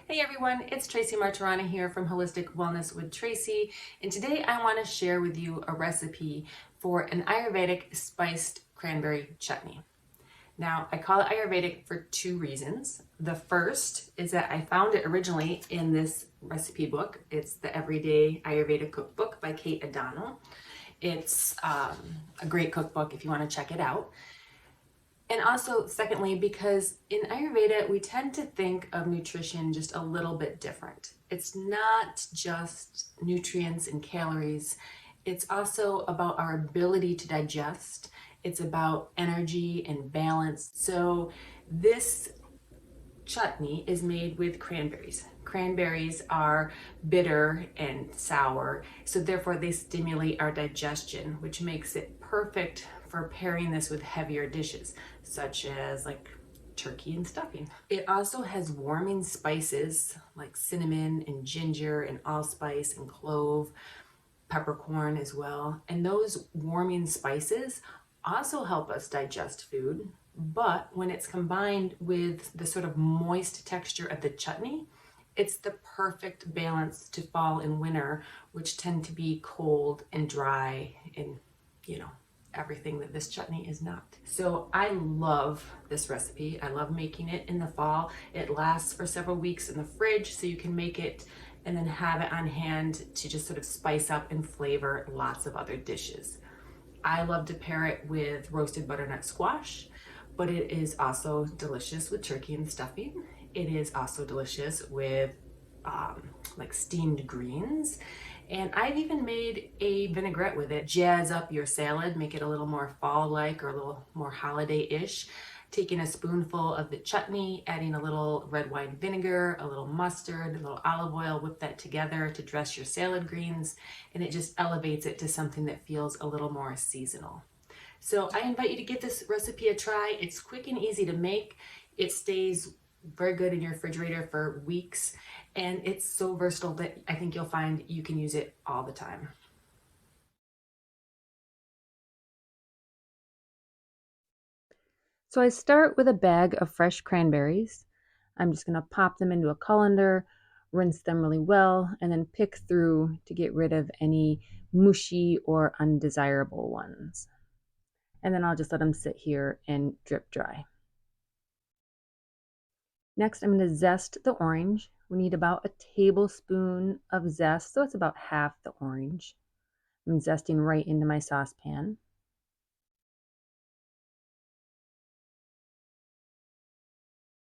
Hey everyone, it's Tracy Martirana here from Holistic Wellness with Tracy, and today I want to share with you a recipe for an Ayurvedic spiced cranberry chutney. Now, I call it Ayurvedic for two reasons. The first is that I found it originally in this recipe book. It's the Everyday Ayurveda Cookbook by Kate O'Donnell. It's a great cookbook if you want to check it out. And also, secondly, because in Ayurveda, we tend to think of nutrition just a little bit different. It's not just nutrients and calories, it's also about our ability to digest, it's about energy and balance. So, this chutney is made with cranberries. Cranberries are bitter and sour, so therefore they stimulate our digestion, which makes it perfect for pairing this with heavier dishes, such as like turkey and stuffing. It also has warming spices like cinnamon and ginger and allspice and clove, peppercorn as well. And those warming spices also help us digest food, but when it's combined with the sort of moist texture of the chutney, it's the perfect balance to fall and winter, which tend to be cold and dry and, you know, everything that this chutney is not. So I love this recipe. I love making it in the fall. It lasts for several weeks in the fridge, so you can make it and then have it on hand to just sort of spice up and flavor lots of other dishes. I love to pair it with roasted butternut squash, but it is also delicious with turkey and stuffing. It is also delicious with like steamed greens. And I've even made a vinaigrette with it. Jazz up your salad, make it a little more fall-like or a little more holiday-ish. Taking a spoonful of the chutney, adding a little red wine vinegar, a little mustard, a little olive oil, whip that together to dress your salad greens, and it just elevates it to something that feels a little more seasonal. So I invite you to give this recipe a try. It's quick and easy to make. It stays very good in your refrigerator for weeks, and it's so versatile that I think you'll find you can use it all the time. So I start with a bag of fresh cranberries. I'm just going to pop them into a colander, rinse them really well, and then pick through to get rid of any mushy or undesirable ones. And then I'll just let them sit here and drip dry. Next, I'm going to zest the orange. We need about a tablespoon of zest, so it's about half the orange. I'm zesting right into my saucepan.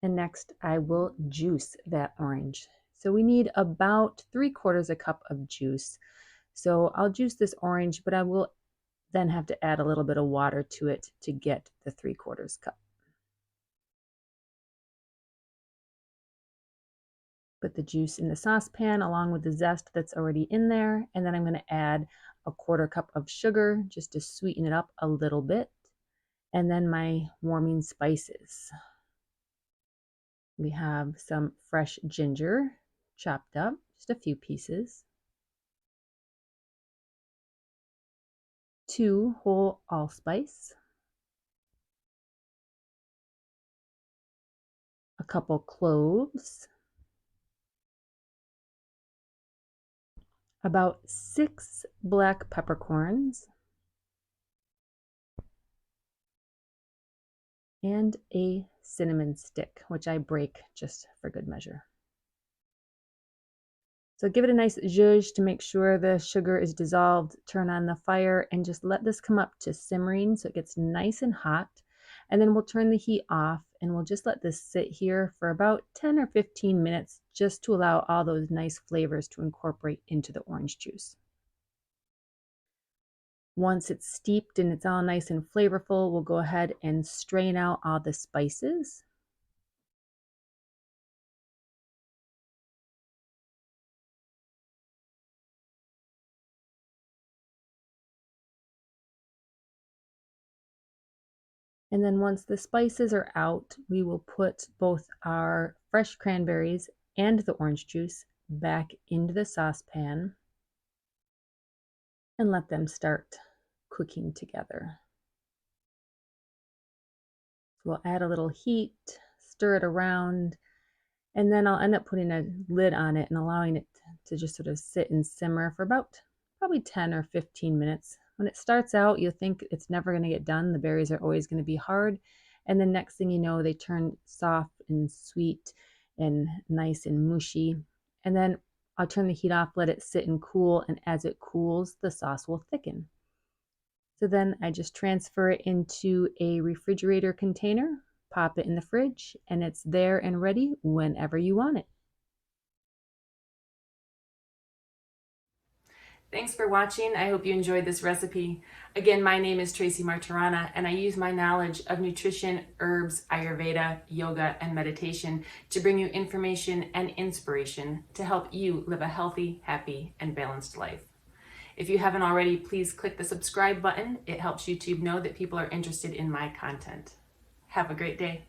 And next I will juice that orange. So we need about 3/4 a cup of juice. So I'll juice this orange, but I will then have to add a little bit of water to it to get the 3/4 cup. Put the juice in the saucepan along with the zest that's already in there. And then I'm going to add a 1/4 cup of sugar just to sweeten it up a little bit. And then my warming spices. We have some fresh ginger chopped up, just a few pieces. 2 whole allspice, a couple cloves, about 6 black peppercorns, and a cinnamon stick, which I break just for good measure. So give it a nice zhuzh to make sure the sugar is dissolved. Turn on the fire and just let this come up to simmering so it gets nice and hot. And then we'll turn the heat off and we'll just let this sit here for about 10 or 15 minutes just to allow all those nice flavors to incorporate into the orange juice. Once it's steeped and it's all nice and flavorful, we'll go ahead and strain out all the spices. And then once the spices are out, we will put both our fresh cranberries and the orange juice back into the saucepan and let them start cooking together. So we'll add a little heat, stir it around, And then I'll end up putting a lid on it and allowing it to just sort of sit and simmer for about probably 10 or 15 minutes. When it starts out, you'll think it's never going to get done. The berries are always going to be hard. And the next thing you know, they turn soft and sweet and nice and mushy. And then I'll turn the heat off, let it sit and cool. And as it cools, the sauce will thicken. So then I just transfer it into a refrigerator container, pop it in the fridge, and it's there and ready whenever you want it. Thanks for watching. I hope you enjoyed this recipe. Again, my name is Tracy Martirana, and I use my knowledge of nutrition, herbs, Ayurveda, yoga, and meditation to bring you information and inspiration to help you live a healthy, happy, and balanced life. If you haven't already, please click the subscribe button. It helps YouTube know that people are interested in my content. Have a great day.